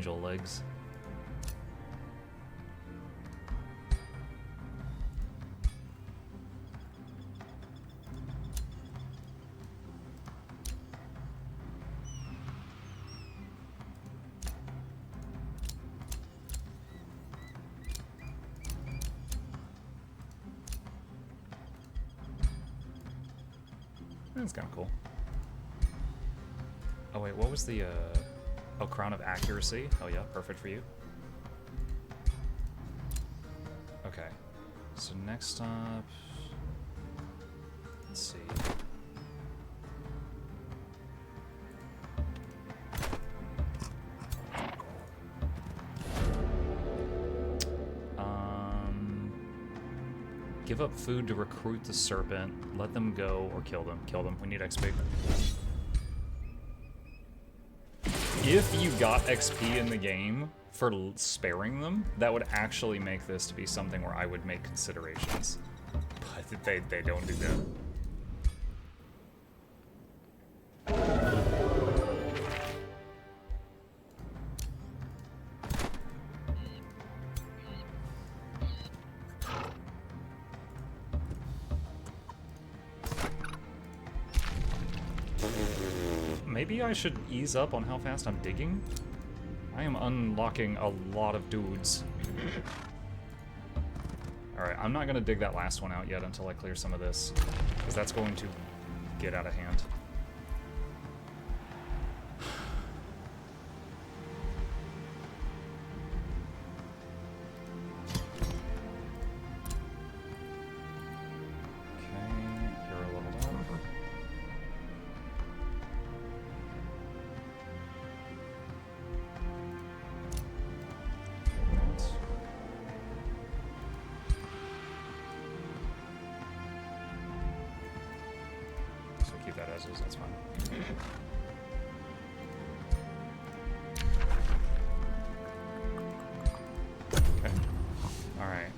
angel legs. That's kind of cool. Oh wait, what was the, oh, Crown of Accuracy? Oh yeah, perfect for you. Okay, so next up, let's see. Give up food to recruit the serpent. Let them go or kill them. Kill them. We need XP. If you got XP in the game for sparing them, that would actually make this to be something where I would make considerations. But they don't do that. Maybe I should ease up on how fast I'm digging. I am unlocking a lot of dudes. Alright, I'm not going to dig that last one out yet until I clear some of this, because that's going to get out of hand. That's fine. Okay. Alright.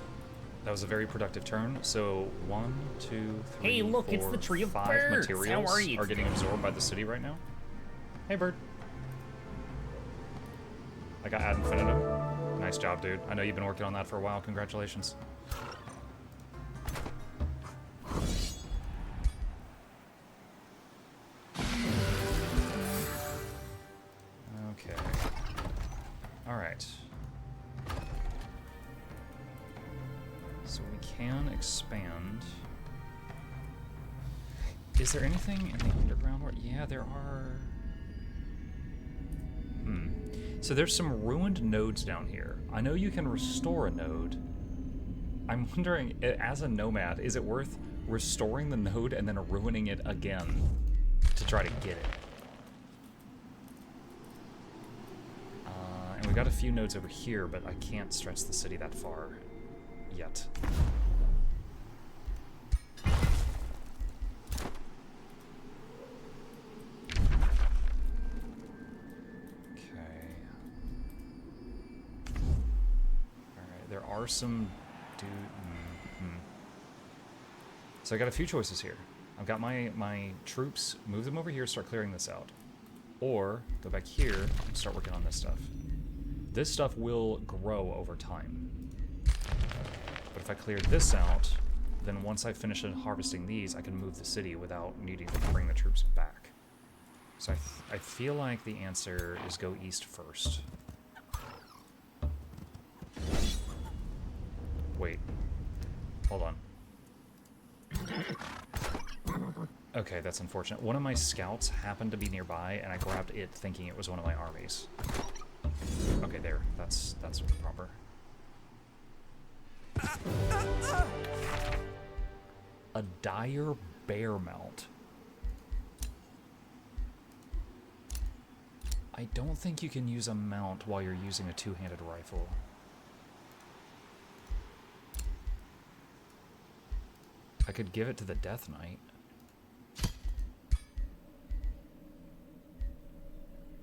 That was a very productive turn. So 1, 2, 3, hey, look, 4, it's the tree of 5 birds. materials How are you? are getting absorbed by the city right now. Hey, bird. I got ad infinitum. Nice job, dude. I know you've been working on that for a while. Congratulations. Expand. Is there anything in the underground where... Yeah, there are... So there's some ruined nodes down here. I know you can restore a node. I'm wondering, as a nomad, is it worth restoring the node and then ruining it again to try to get it? And we got a few nodes over here, but I can't stretch the city that far yet. Are some So I got a few choices here. I've got my troops, move them over here, start clearing this out. Or go back here and start working on this stuff. This stuff will grow over time. But if I clear this out, then once I finish harvesting these, I can move the city without needing to bring the troops back. So I feel like the answer is go east first. Wait. Hold on. Okay, that's unfortunate. One of my scouts happened to be nearby, and I grabbed it thinking it was one of my armies. Okay, there. That's proper. A dire bear mount. I don't think you can use a mount while you're using a two-handed rifle. I could give it to the Death Knight.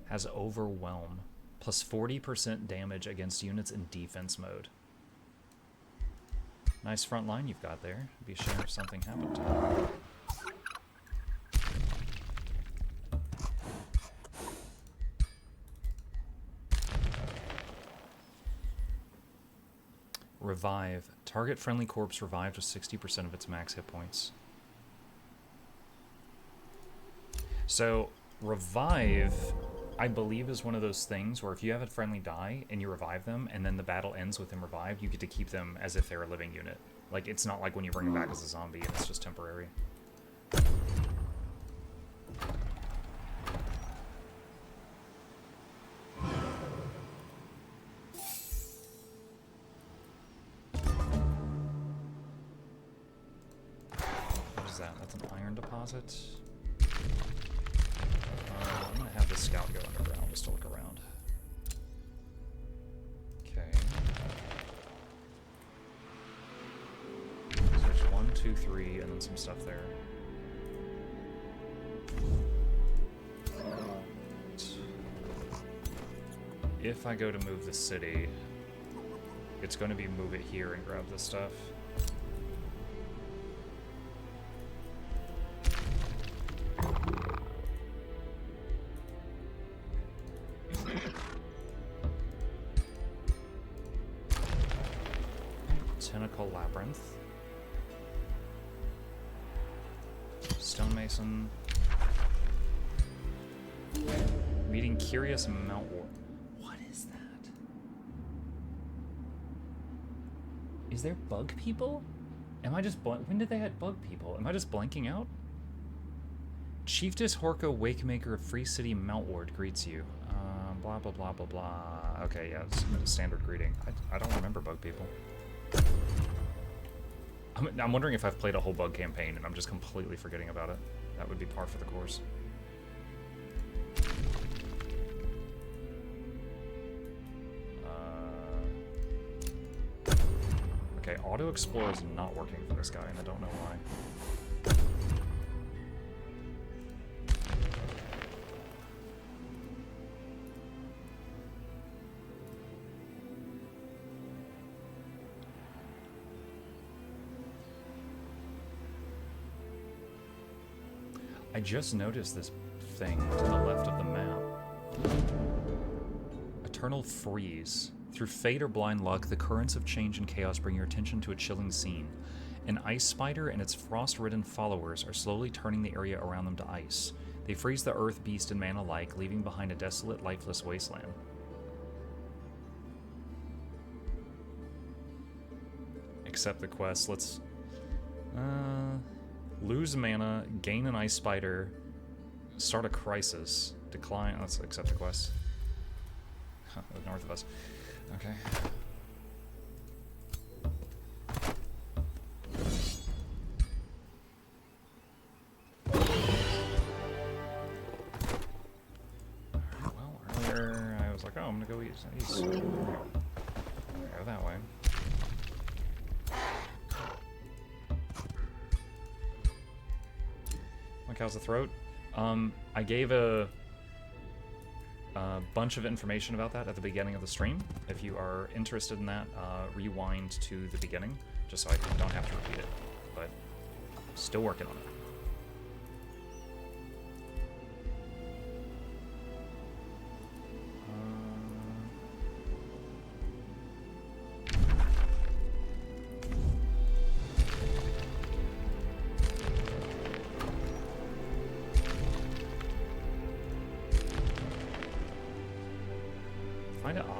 Has Overwhelm. Plus 40% damage against units in defense mode. Nice front line you've got there. Be a shame if something happened to it. Revive. Target friendly corpse revived with 60% of its max hit points. So, revive, I believe, is one of those things where if you have a friendly die and you revive them and then the battle ends with them revived, you get to keep them as if they're a living unit. Like, it's not like when you bring them back as a zombie and it's just temporary. What is that? That's an iron deposit. I'm gonna have the scout go underground just to look around. Okay. So there's 1, 2, 3, and then some stuff there. If I go to move the city, it's going to be move it here and grab this stuff. Tentacle Labyrinth. Stonemason. Meeting Curious Mount War. What is that? Is there bug people? Am I just when did they add bug people? Am I just blanking out? Chieftess Horko Wakemaker of Free City Mount Ward greets you. Blah blah blah blah blah. Okay, yeah, it's a standard greeting. I don't remember bug people. I'm wondering if I've played a whole bug campaign and I'm just completely forgetting about it. That would be par for the course. Okay, Auto Explore is not working for this guy, and I don't know why. I just noticed this thing to the left of the map. Eternal Freeze. Through fate or blind luck, the currents of change and chaos bring your attention to a chilling scene. An ice spider and its frost-ridden followers are slowly turning the area around them to ice. They freeze the earth, beast, and man alike, leaving behind a desolate, lifeless wasteland. Accept the quest. Let's... lose mana, gain an ice spider, start a crisis, decline... Let's accept the quest. North of us. Okay. Well, earlier I was like, oh, I'm gonna go east. Go that way. Like, how's the throat? I gave a bunch of information about that at the beginning of the stream. If you are interested in that, rewind to the beginning, just so I don't have to repeat it. But still working on it.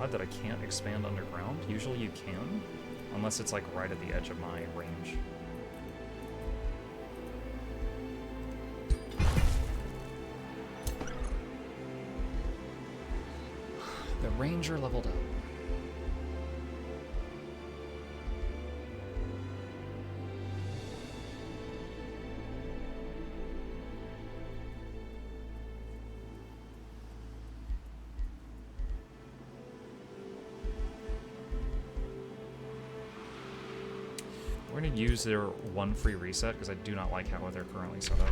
That I can't expand underground. Usually you can, unless it's like right at the edge of my range. The ranger leveled up. We're going to use their one free reset because I do not like how they're currently set up.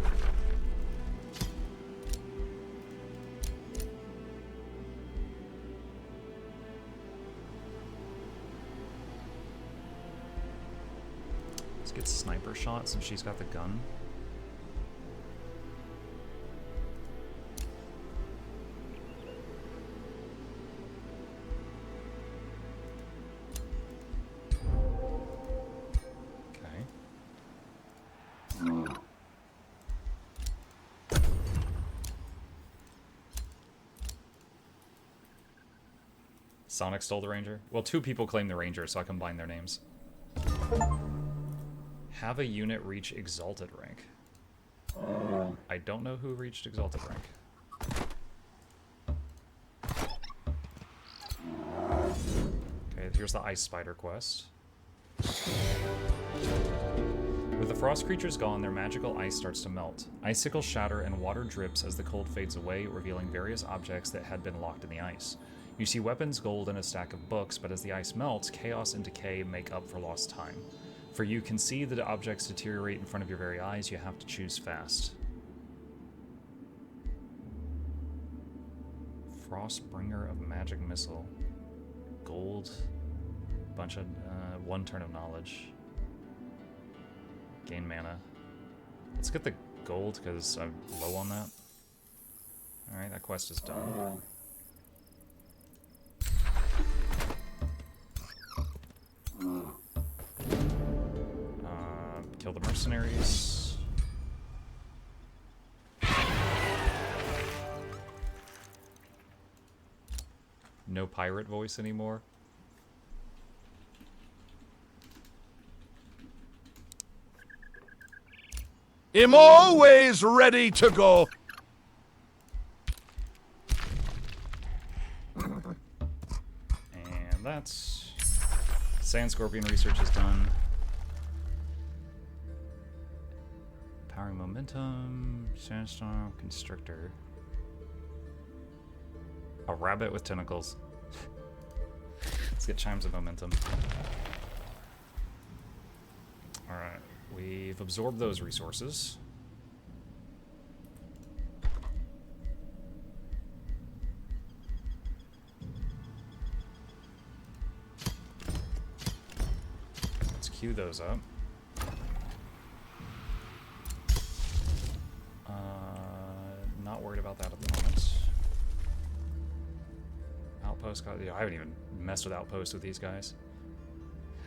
Let's get sniper shot since she's got the gun. Sonic stole the ranger. Well, 2 people claim the ranger, so I combined their names. Have a unit reach exalted rank. I don't know who reached exalted rank. Okay, here's the ice spider quest. With the frost creatures gone, their magical ice starts to melt. Icicles shatter and water drips as the cold fades away, revealing various objects that had been locked in the ice. You see weapons, gold, and a stack of books, but as the ice melts, chaos and decay make up for lost time. For you can see the objects deteriorate in front of your very eyes, you have to choose fast. Frostbringer of Magic Missile. Gold. Bunch of, 1 turn of knowledge. Gain mana. Let's get the gold, because I'm low on that. Alright, that quest is done. Kill the mercenaries. No pirate voice anymore. I'm always ready to go. And that's... Sand Scorpion research is done. Powering momentum, sandstorm, constrictor. A rabbit with tentacles. Let's get chimes of momentum. Alright, we've absorbed those resources. Let's queue those up. Not worried about that at the moment. Outpost, I haven't even messed with Outpost with these guys.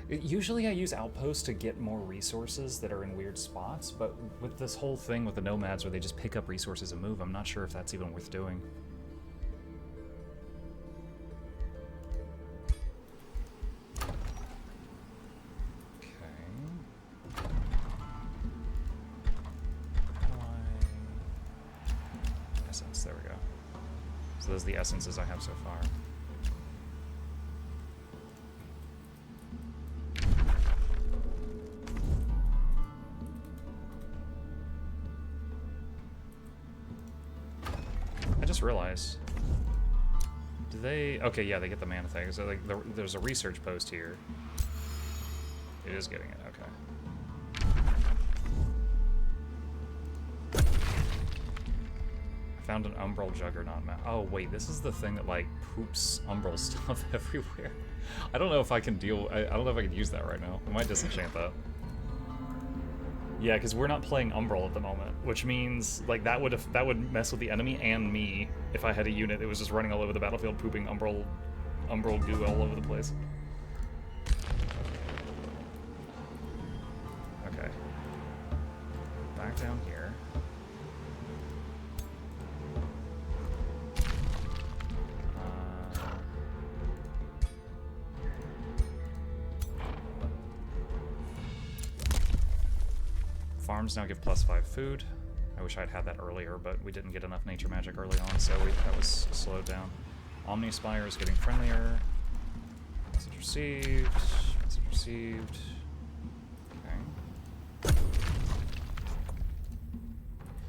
Usually I use Outpost to get more resources that are in weird spots, but with this whole thing with the nomads where they just pick up resources and move, I'm not sure if that's even worth doing. There we go. So those are the essences I have so far. I just realized. Do they... Okay, yeah, they get the mana thing. So like, there's a research post here. It is getting it, okay. Found an Umbral Juggernaut map. Oh wait, this is the thing that like poops Umbral stuff everywhere. I don't know if I can deal. I don't know if I can use that right now. I might disenchant that. Yeah, because we're not playing Umbral at the moment, which means like that would mess with the enemy and me if I had a unit that was just running all over the battlefield, pooping Umbral goo all over the place. Okay. Back down here. Farms now give +5 food. I wish I'd had that earlier, but we didn't get enough nature magic early on, so that was slowed down. Omni Spire is getting friendlier. Message received. Message received. Okay.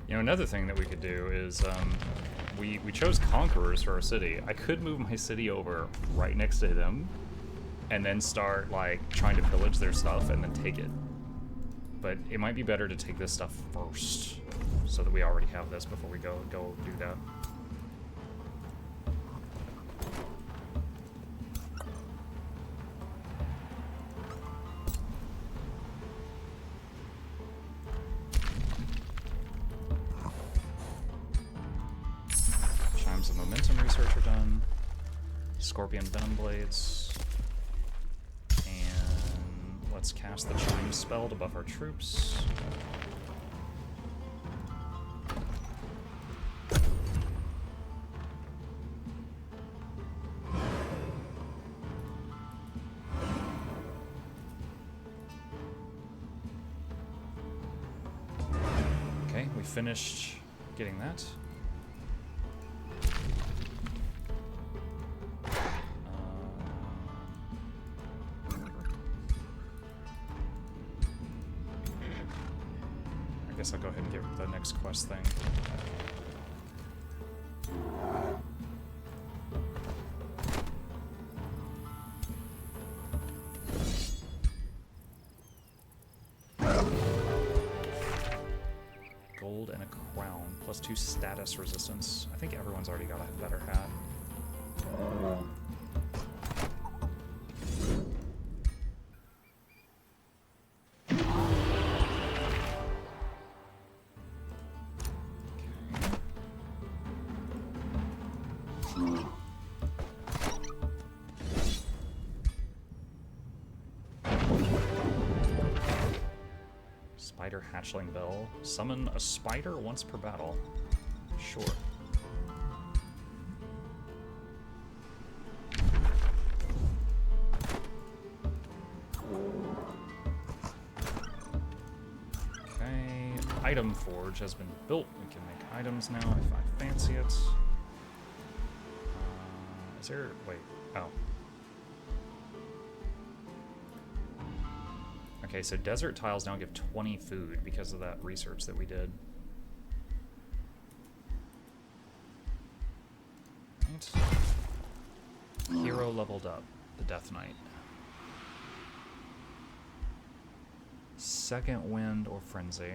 You know, another thing that we could do is we chose Conquerors for our city. I could move my city over right next to them and then start like trying to pillage their stuff and then take it. But it might be better to take this stuff first, so that we already have this before we go do that. Chimes of Momentum research are done. Scorpion Venom Blades. Let's cast the Chime spell to buff our troops. finished getting that. I guess I'll go ahead and get the next quest thing. Gold and a crown, +2 status resistance. I think everyone's already got a better hat. Spider hatchling bell. Summon a spider once per battle. Sure. Okay. Item forge has been built. We can make items now if I fancy it. Is there... wait. Oh. Okay, so desert tiles now give 20 food because of that research that we did. Right. Hero leveled up, the Death Knight. Second Wind or Frenzy.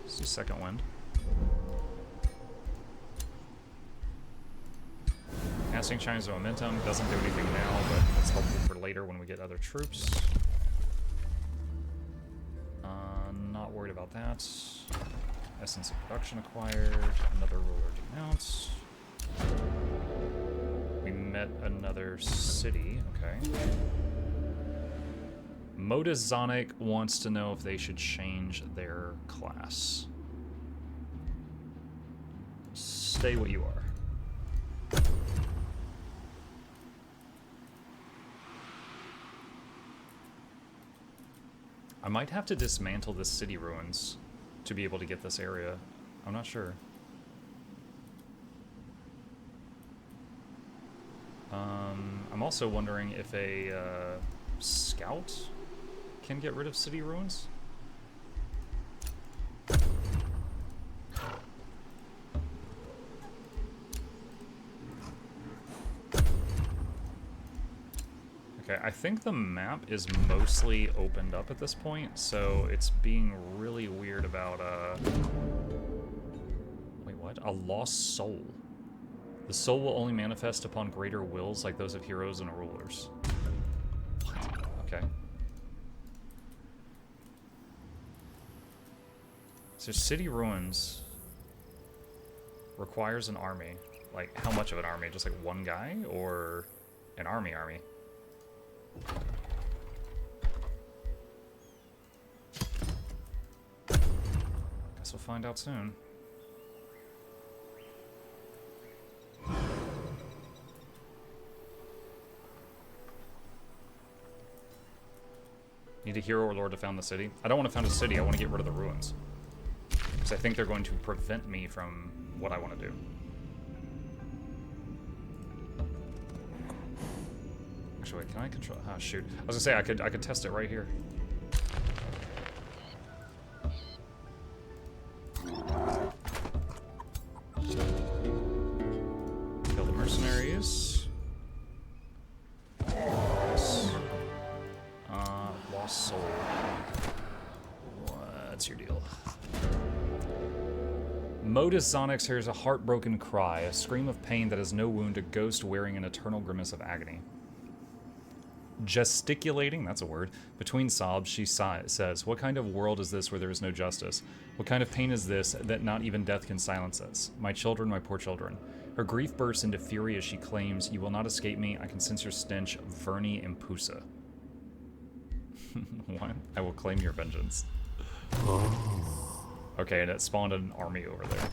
Let's do Second Wind. Casting Chimes of Momentum doesn't do anything now, but it's helpful for later when we get other troops. Not worried about that. Essence of Production acquired. Another ruler denounced. We met another city. Okay. Modazonic wants to know if they should change their class. Stay what you are. I might have to dismantle the city ruins to be able to get this area. I'm not sure. I'm also wondering if a scout can get rid of city ruins. Okay, I think the map is mostly opened up at this point, so it's being really weird about, wait, what? A lost soul. The soul will only manifest upon greater wills like those of heroes and rulers. What? Okay. So city ruins requires an army. Like, how much of an army? Just like one guy? Or an army? Guess we'll find out soon. Need a hero or lord to found the city? I don't want to found a city, I want to get rid of the ruins. Because I think they're going to prevent me from what I want to do. Actually, wait, can I control? Ah, shoot. I was gonna say I could test it right here. Kill the mercenaries. Lost soul. What's your deal? Modus Zonix hears a heartbroken cry, a scream of pain that has no wound, a ghost wearing an eternal grimace of agony. Gesticulating, that's a word, between sobs, she says, "What kind of world is this where there is no justice? What kind of pain is this that not even death can silence us? My children, my poor children." Her grief bursts into fury as she claims, "You will not escape me. I can sense your stench, Verni Impusa." What? I will claim your vengeance. Okay, and it spawned an army over there.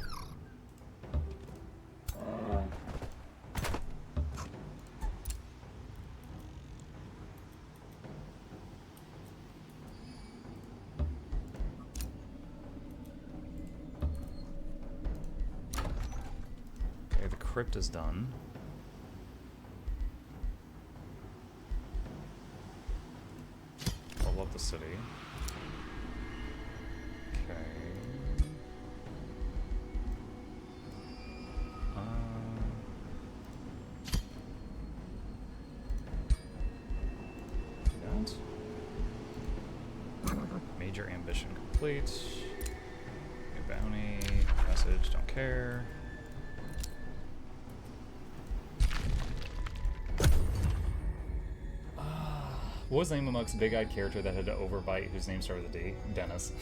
crypt is done. Level up the city. Okay. Major ambition complete. New bounty. Message, don't care. What was the name of Muck's big-eyed character that had to overbite whose name started with a D? Dennis.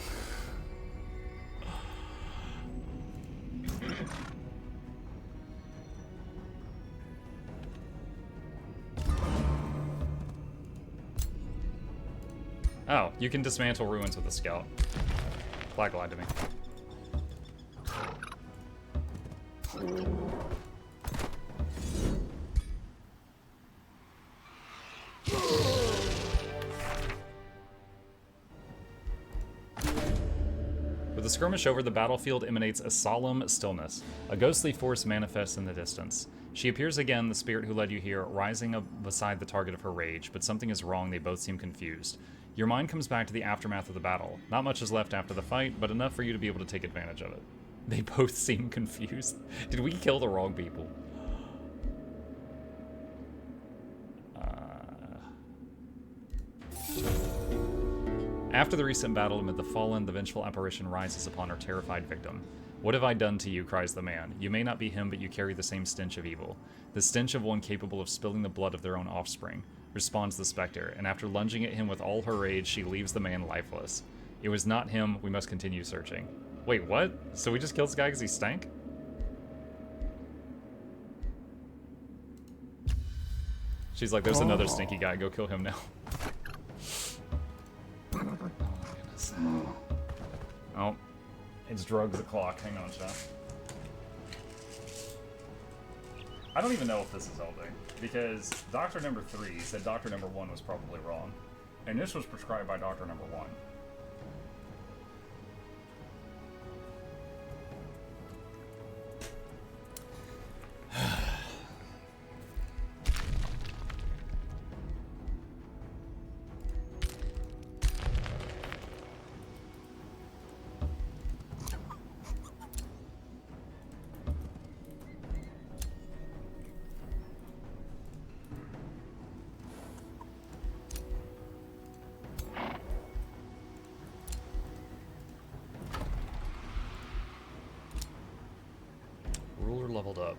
Oh, you can dismantle ruins with a scout. Flag lied to me. With the skirmish over, the battlefield emanates a solemn stillness. A ghostly force manifests in the distance. She appears again, the spirit who led you here, rising up beside the target of her rage, but something is wrong, they both seem confused. Your mind comes back to the aftermath of the battle. Not much is left after the fight, but enough for you to be able to take advantage of it. They both seem confused. Did we kill the wrong people? After the recent battle amid the fallen, the vengeful apparition rises upon her terrified victim. What have I done to you, cries the man. You may not be him, but you carry the same stench of evil. The stench of one capable of spilling the blood of their own offspring, responds the specter, and after lunging at him with all her rage, she leaves the man lifeless. It was not him, we must continue searching. Wait, what? So we just killed this guy because he stank? She's like, there's another stinky guy, go kill him now. Oh my goodness. Oh, it's drugs o'clock. Hang on, chat. I don't even know if this is helping, because doctor number 3 said doctor number 1 was probably wrong, and this was prescribed by doctor number 1. Ruler leveled up.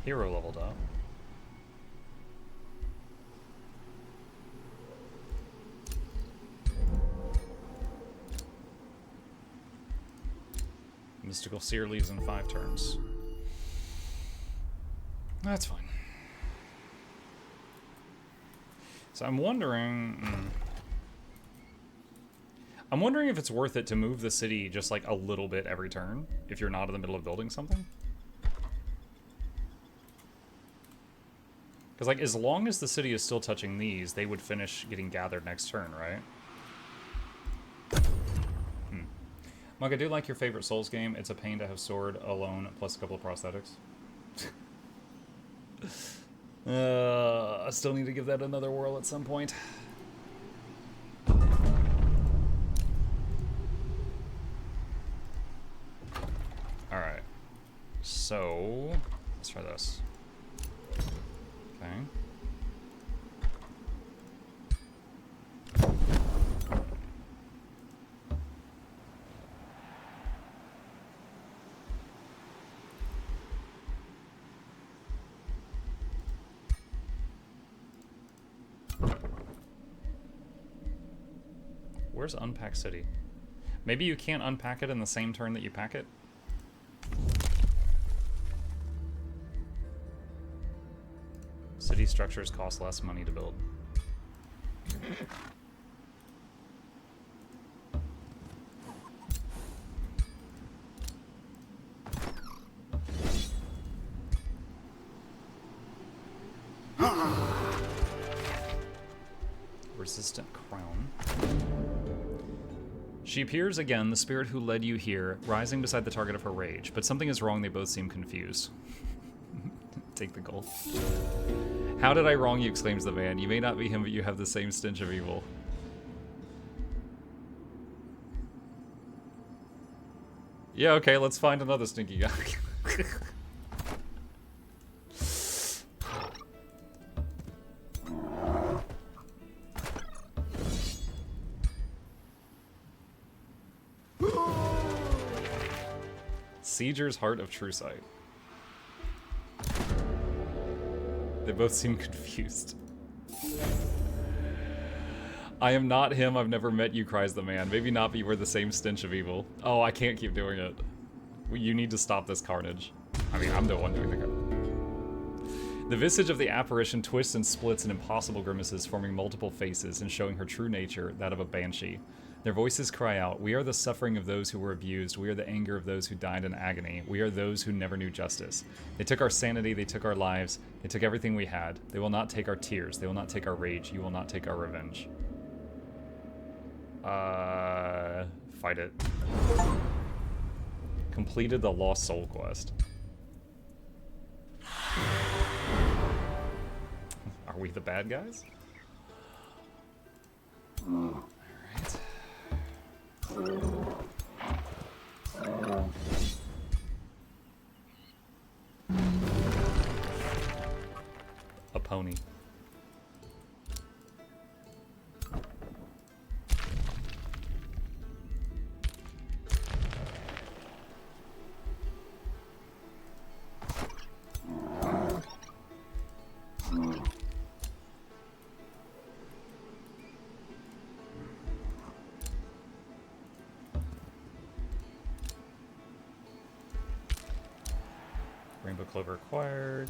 Hero leveled up. Mystical Seer leaves in 5 turns. That's fine. So I'm wondering... I'm wondering if it's worth it to move the city just like a little bit every turn, if you're not in the middle of building something. Because like, as long as the city is still touching these, they would finish getting gathered next turn, right? Mug, I do like your favorite Souls game. It's a pain to have sword alone, plus a couple of prosthetics. I still need to give that another whirl at some point. Alright. So, let's try this. Okay. Where's Unpack City? Maybe you can't unpack it in the same turn that you pack it? City structures cost less money to build. resistant crown. She appears again, the spirit who led you here, rising beside the target of her rage. But something is wrong, they both seem confused. Take the gold. How did I wrong you, exclaims the man. You may not be him, but you have the same stench of evil. Yeah, okay, let's find another stinky guy. Sieger's Heart of True Sight. They both seem confused. I am not him, I've never met you, cries the man. Maybe not, but you wear the same stench of evil. Oh, I can't keep doing it. You need to stop this carnage. I mean, I'm the one doing the carnage. The visage of the apparition twists and splits in impossible grimaces, forming multiple faces and showing her true nature, that of a banshee. Their voices cry out, we are the suffering of those who were abused, we are the anger of those who died in agony, we are those who never knew justice. They took our sanity, they took our lives, they took everything we had. They will not take our tears, they will not take our rage, you will not take our revenge. Fight it. Completed the Lost Soul quest. Are we the bad guys? Alright. A pony. Rainbow Clover acquired.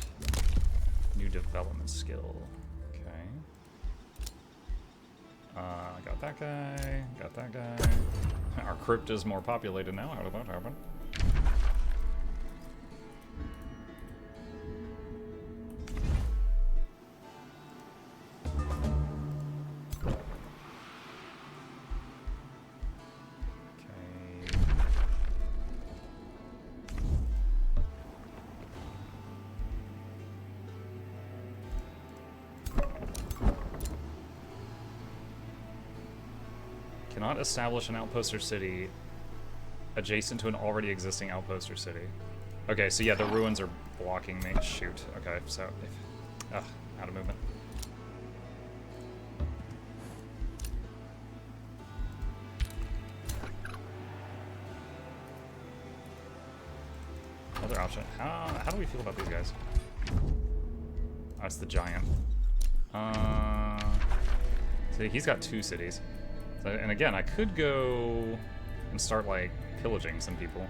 New development skill. Okay. Got that guy. Got that guy. Our crypt is more populated now. How did that happen? Cannot establish an outpost or city adjacent to an already existing outpost or city. Okay, so yeah, the ruins are blocking me. Shoot. Okay, so if... out of movement. Other option. How do we feel about these guys? Oh, it's the giant. See, he's got 2 cities. And again, I could go and start, like, pillaging some people.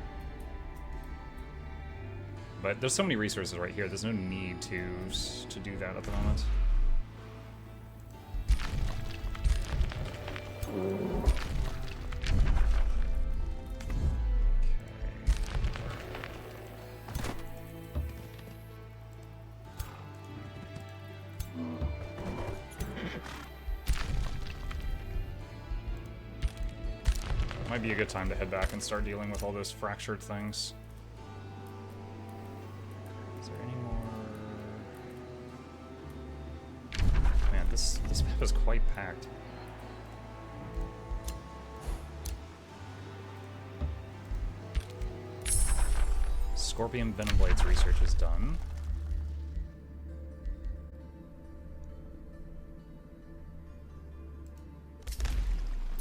But there's so many resources right here, there's no need to do that at the moment. Might be a good time to head back and start dealing with all those fractured things. Is there any more? Man, this map is quite packed. Scorpion Venom Blades research is done.